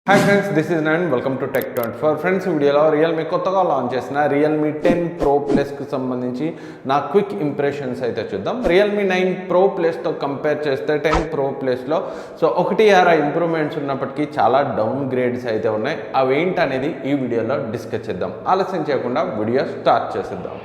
Hi friends, this is Naveen. Welcome to Tech 24. Friends, ఈ వీడియోలో Realme కొత్తగా launch చేసిన Realme 10 Pro Plus కు సంబంధించి నా క్విక్ ఇంప్రెషన్స్ అయితే చూద్దాం. Realme 9 Pro Plus తో కంపేర్ చేస్తే 10 Pro Plus లో ఒకటి ఆరా ఇంప్రూవ్మెంట్స్ ఉన్నప్పటికీ చాలా డౌన్ గ్రేడ్స్ అయితే ఉన్నాయి. అవి ఏంటనేది ఈ వీడియోలో డిస్కస్ చేద్దాం. ఆలస్యం చేయకుండా వీడియో స్టార్ట్ చేసేద్దాం.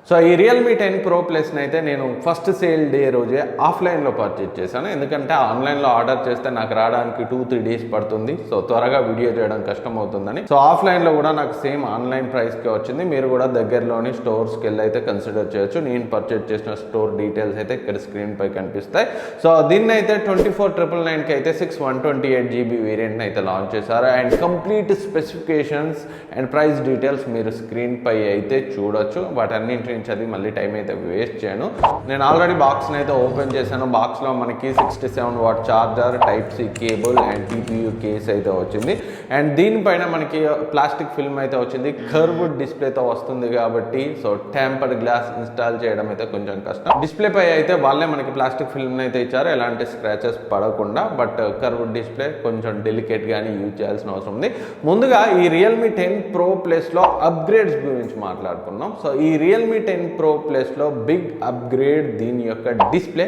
సో ఈ రియల్మీ 10 Pro Plusని అయితే నేను ఫస్ట్ సేల్ డే రోజే ఆఫ్లైన్లో పర్చేజ్ చేశాను. ఎందుకంటే ఆన్లైన్లో ఆర్డర్ చేస్తే నాకు రావడానికి 2-3 డేస్ పడుతుంది. సో త్వరగా వీడియో చేయడం కష్టం అవుతుందని సో ఆఫ్లైన్లో కూడా నాకు సేమ్ ఆన్లైన్ ప్రైస్కే వచ్చింది. మీరు కూడా దగ్గరలోని స్టోర్స్కి వెళ్ళి అయితే కన్సిడర్ చేయొచ్చు. నేను పర్చేజ్ చేసిన స్టోర్ డీటెయిల్స్ అయితే ఇక్కడ స్క్రీన్ పై కనిపిస్తాయి. సో దీన్ని అయితే 24,999కి అయితే 128GB వేరియంట్ని అయితే లాంచ్ చేశారు. And complete specifications and price details మీరు స్క్రీన్ పై అయితే చూడొచ్చు. వాటన్నింటిని చదివి మళ్ళీ టైం అయితే వేస్ట్ చేయను. నేను ఆల్రెడీ బాక్స్ని అయితే ఓపెన్ చేశాను. బాక్స్లో మనకి 67W charger, type C cable and TPU case అయితే వచ్చింది. అండ్ దీనిపైన మనకి ప్లాస్టిక్ ఫిల్మ్ అయితే వచ్చింది. కర్వ్డ్ డిస్ప్లేతో వస్తుంది కాబట్టి సో టెంపర్డ్ గ్లాస్ ఇన్స్టాల్ చేయడం అయితే కొంచెం కష్టం. డిస్ప్లే పై అయితే వాళ్ళే మనకి ప్లాస్టిక్ ఫిల్మ్ అయితే ఇచ్చారు, ఎలాంటి స్క్రాచెస్ పడకుండా. బట్ కర్వ్డ్ డిస్ప్లే కొంచెం డెలికేట్గానే యూజ్ చేయాల్సిన అవసరం ఉంది. ముందుగా ఈ రియల్మీ 10 Pro Plusలో అప్గ్రేడ్స్ గురించి మాట్లాడుకున్నాం. సో ఈ రియల్మీ 10 Pro Plusలో బిగ్ అప్గ్రేడ్ దీని యొక్క డిస్ప్లే.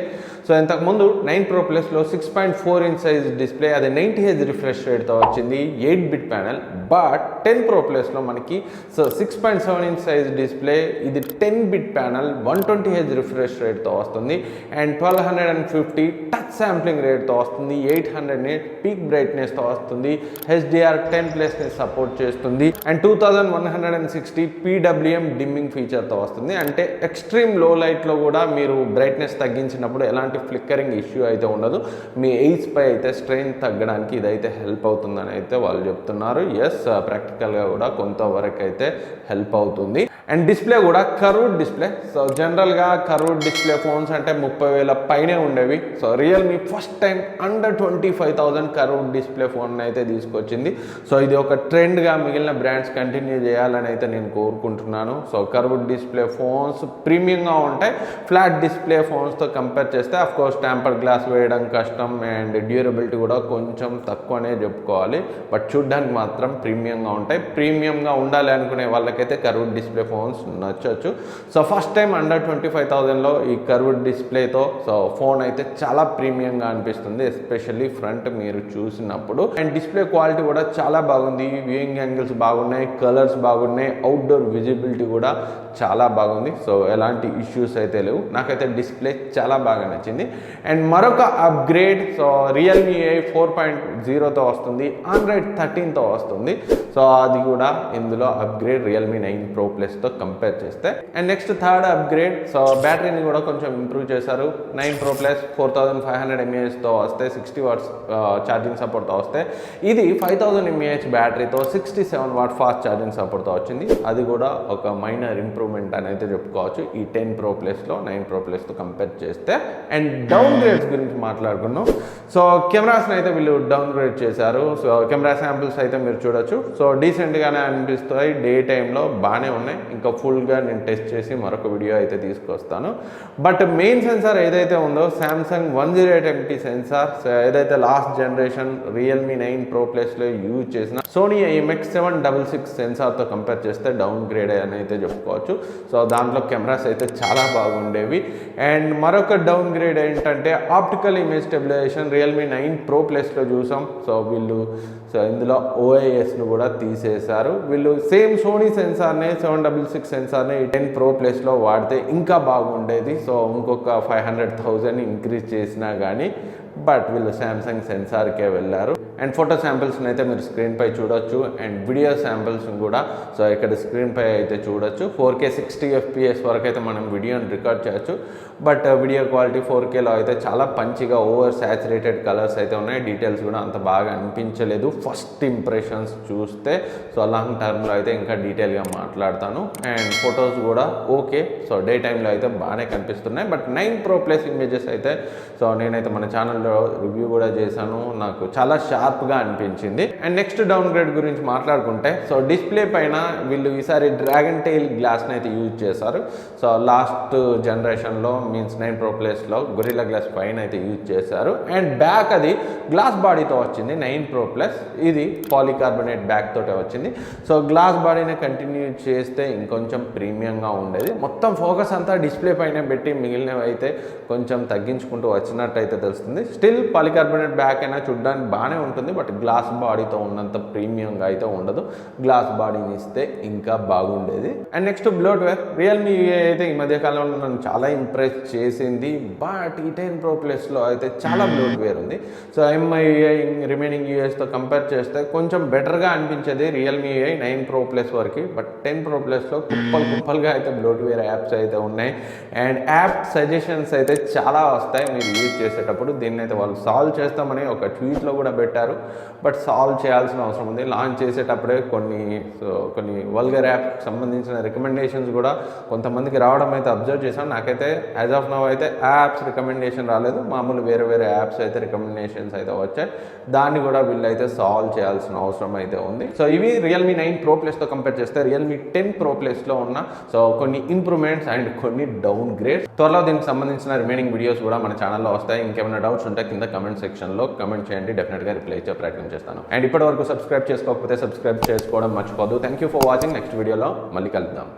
సో ఇంతకుముందు 9 Pro Plusలో 6.4 ఇంచ్ సైజ్ డిస్ప్లే, అది 90Hz రిఫ్రెష్ రేట్తో వచ్చింది, 8-bit ప్యానెల్. బట్ 10 Pro Plusలో మనకి సో 6.7 ఇంచ్ సైజ్ డిస్ప్లే, ఇది 10-bit ప్యానెల్, 120Hz రిఫ్రెష్ రేట్తో వస్తుంది. అండ్ 1250 టచ్ శాంప్లింగ్ రేట్తో వస్తుంది, 800 నిట్ పీక్ బ్రైట్నెస్తో వస్తుంది, HDR10+ని సపోర్ట్ చేస్తుంది. అండ్ 2160 PWM డిమ్మింగ్ ఫీచర్తో వస్తుంది. అంటే ఎక్స్ట్రీమ్ లో లైట్లో కూడా మీరు బ్రైట్నెస్ తగ్గించినప్పుడు ఎలాంటి ఫ్లిక్కరింగ్ ఇష్యూ అయితే ఉండదు. మీ ఎయిస్ పై అయితే స్ట్రెయిన్ తగ్గడానికి ఇదైతే హెల్ప్ అవుతుందని అయితే వాళ్ళు చెప్తున్నారు. ఎస్, ప్రాక్టికల్గా కూడా కొంతవరకు అయితే హెల్ప్ అవుతుంది. అండ్ డిస్ప్లే కూడా కర్వ్డ్ డిస్ప్లే. సో జనరల్గా కర్వ్డ్ డిస్ప్లే ఫోన్స్ అంటే 30,000 పైనే ఉండేవి. So Realme first time under 25,000 curved display phone అయితే తీసుకొచ్చింది. సో ఇది ఒక ట్రెండ్గా మిగిలిన బ్రాండ్స్ కంటిన్యూ చేయాలని అయితే నేను కోరుకుంటున్నాను. సో కర్వ్డ్ డిస్ప్లే ఫోన్స్ ప్రీమియంగా ఉంటాయి. ఫ్లాట్ డిస్ప్లే ఫోన్స్తో కంపేర్ చేస్తే అఫ్కోర్స్ టెంపర్డ్ గ్లాస్ వేయడం కష్టం అండ్ డ్యూరబిలిటీ కూడా కొంచెం తక్కువనే చెప్పుకోవాలి. బట్ చూడ్డానికి మాత్రం ప్రీమియంగా ఉంటాయి. ప్రీమియంగా ఉండాలి అనుకునే వాళ్ళకైతే కర్వ్డ్ డిస్ప్లే ఫోన్స్ నచ్చచ్చు. సో ఫస్ట్ టైం అండర్ 25,000లో ఈ కర్వ్డ్ డిస్ప్లేతో సో ఫోన్ అయితే చాలా ప్రీమియంగా అనిపిస్తుంది, ఎస్పెషల్లీ ఫ్రంట్ మీరు చూసినప్పుడు. అండ్ డిస్ప్లే క్వాలిటీ కూడా చాలా బాగుంది, వ్యూయింగ్ యాంగిల్స్ బాగున్నాయి, కలర్స్ బాగున్నాయి, అవుట్డోర్ విజిబిలిటీ కూడా చాలా బాగుంది. సో ఎలాంటి ఇష్యూస్ అయితే లేవు. నాకైతే డిస్ప్లే చాలా బాగా నచ్చింది. అండ్ మరొక అప్గ్రేడ్ సో రియల్మీ 4.0తో వస్తుంది, ఆండ్రాయిడ్ 13తో వస్తుంది. సో అది కూడా ఇందులో అప్గ్రేడ్ రియల్మీ 9 Pro Plusతో కంపేర్ చేస్తే. And next third upgrade so బ్యాటరీని కూడా కొంచెం ఇంప్రూవ్ చేశారు. 9 Pro Plus 4500 mAhతో వస్తే, 60W ఛార్జింగ్ సపోర్ట్తో వస్తే, ఇది 5000 mAh బ్యాటరీతో 67W ఫాస్ట్ ఛార్జింగ్ సపోర్ట్తో వచ్చింది. అది కూడా ఒక మైనర్ ఇంప్రూవ్మెంట్ అని అయితే చెప్పుకోవచ్చు ఈ 10 Pro Plusలో 9 Pro Plusతో కంపేర్ చేస్తే. అండ్ డౌన్ గ్రేడ్స్ గురించి మాట్లాడుకున్నాం. సో కెమెరాస్ని అయితే వీళ్ళు డౌన్ గ్రేడ్ చేశారు. సో కెమెరా శాంపిల్స్ అయితే మీరు చూడొచ్చు. సో డీసెంట్గానే అనిపిస్తాయి, డే టైంలో బాగానే ఉన్నాయి. ఇంకా ఫుల్గా నేను టెస్ట్ చేసి మరొక వీడియో అయితే తీసుకొస్తాను. బట్ మెయిన్ సెన్సార్ ఏదైతే ఉందో Samsung 108MT సెన్సార్, సో ఏదైతే లాస్ట్ జనరేషన్ రియల్మీ 9 Pro Plusలో యూజ్ చేసిన సోనీ IMX766 సెన్సార్తో కంపేర్ చేస్తే డౌన్ గ్రేడ్ అని అయితే చెప్పుకోవచ్చు. సో దాంట్లో కెమెరాస్ అయితే చాలా బాగుండేవి. అండ్ మరొక డౌన్ గ్రేడ్ ఏంటంటే optical image stabilisation Realme 9 Pro Plusలో చూసాం. సో వీళ్ళు సో ఇందులో OISను కూడా తీసేశారు. వీళ్ళు సేమ్ సోనీ సెన్సార్నే 766 సెన్సార్ని 10 Pro Plusలో వాడితే ఇంకా బాగుండేది. సో ఇంకొక 500,000 ఇంక్రీజ్ చేసినా కానీ బట్ వీళ్ళు శాంసంగ్ సెన్సార్కే వెళ్ళారు. అండ్ ఫోటో శాంపిల్స్ని అయితే మీరు స్క్రీన్ పై చూడొచ్చు. అండ్ వీడియో శాంపిల్స్ కూడా సో ఇక్కడ స్క్రీన్ పై అయితే చూడొచ్చు. 4K 60 FPS వరకు అయితే మనం వీడియోని రికార్డ్ చేయొచ్చు. బట్ వీడియో క్వాలిటీ 4Kలో అయితే చాలా పంచిగా ఓవర్ సాచురేటెడ్ కలర్స్ అయితే ఉన్నాయి. డీటెయిల్స్ కూడా అంత బాగా అనిపించలేదు ఫస్ట్ ఇంప్రెషన్స్ చూస్తే. సో లాంగ్ టర్మ్లో అయితే ఇంకా డీటెయిల్గా మాట్లాడతాను. అండ్ ఫొటోస్ కూడా ఓకే, సో డే టైంలో అయితే బాగానే కనిపిస్తున్నాయి. బట్ 9 Pro Plus ఇమేజెస్ అయితే సో నేనైతే మన ఛానల్లో రివ్యూ కూడా చేశాను. నాకు చాలా షార్ప్ షార్ప్గా అనిపించింది. అండ్ నెక్స్ట్ డౌన్ గ్రేడ్ గురించి మాట్లాడుకుంటే సో డిస్ప్లే పైన వీళ్ళు ఈసారి డ్రాగన్ టైల్ గ్లాస్ని అయితే యూజ్ చేశారు. సో లాస్ట్ జనరేషన్లో మీన్స్ 9 Pro ప్లస్లో గొరిల్లా గ్లాస్ పైన అయితే యూజ్ చేశారు. అండ్ బ్యాక్ అది గ్లాస్ బాడీతో వచ్చింది 9 Pro ప్లస్, ఇది పాలికార్బోనేట్ బ్యాక్ తోటే వచ్చింది. సో గ్లాస్ బాడీని కంటిన్యూ చేస్తే ఇంకొంచెం ప్రీమియంగా ఉండేది. మొత్తం ఫోకస్ అంతా డిస్ప్లే పైన పెట్టి మిగిలినవి అయితే కొంచెం తగ్గించుకుంటూ వచ్చినట్టు అయితే తెలుస్తుంది. స్టిల్ పాలికార్బోనేట్ బ్యాక్ అయినా చూడడానికి బాగానే ఉంటుంది, బట్ గ్లాస్ బాడీతో ఉన్నంత ప్రీమియంగా అయితే ఉండదు. గ్లాస్ బాడీని ఇస్తే ఇంకా బాగుండేది. అండ్ నెక్స్ట్ బ్లోట్వేర్, రియల్మీ అయితే ఈ మధ్య కాలంలో నన్ను చాలా ఇంప్రెస్ చేసింది. బట్ ఈ 10 Pro ప్లస్లో అయితే చాలా బ్లోట్వేర్ ఉంది. సో ఎంఐ రిమైనింగ్ యూఎస్తో కంపేర్ చేస్తే కొంచెం బెటర్గా అనిపించేది రియల్మీ 9 Pro ప్లస్ వరకు. బట్ 10 Pro ప్లస్లో కుప్పలుగా అయితే బ్లోట్వేర్ యాప్స్ అయితే ఉన్నాయి. అండ్ యాప్ సజెషన్స్ అయితే చాలా వస్తాయి మీరు యూజ్ చేసేటప్పుడు. దీన్ని అయితే వాళ్ళు సాల్వ్ చేస్తామని ఒక ట్వీట్లో కూడా పెట్టారు, బట్ సాల్వ్ చేయాల్సిన అవసరం ఉంది. లాంచ్ చేసేటప్పుడే కొన్ని వల్గర్ యాప్కి సంబంధించిన రికమెండేషన్స్ కూడా కొంతమందికి రావడం అయితే అబ్జర్వ్ చేశాను. నాకైతే యాజ్ ఆఫ్ నౌ అయితే యాప్స్ రికమెండేషన్ రాలేదు, మామూలు వేరే యాప్స్ అయితే రికమెండేషన్స్ అయితే వచ్చాయి. దాన్ని కూడా వీళ్ళైతే సాల్వ్ చేయాల్సిన అవసరం అయితే ఉంది. సో ఇవి రియల్మీ 9 Pro ప్లస్తో కంపేర్ చేస్తే రియల్మీ 10 Pro ప్లస్లో ఉన్న సో కొన్ని ఇంప్రూవ్మెంట్స్ అండ్ కొన్ని డౌన్ గ్రేడ్స్. త్వరలో దీనికి సంబంధించిన రిమైనింగ్ వీడియోస్ కూడా మన ఛానల్లో వస్తాయి. ఇంకేమైనా డౌట్స్ ఉంటే కింద కమెంట్ సెక్షన్లో కమెంట్ చేయండి, డెఫినెట్గా రిప్లై ఇచ్చే ప్రయత్నం చేస్తాను. అండ్ ఇప్పటివరకు సబ్స్క్రైబ్ చేసుకోకపోతే సబ్స్క్రైబ్ చేసుకోవడం మర్చిపోదు. Thank you for watching. Next వీడియోలో మళ్ళీ కలుద్దాం.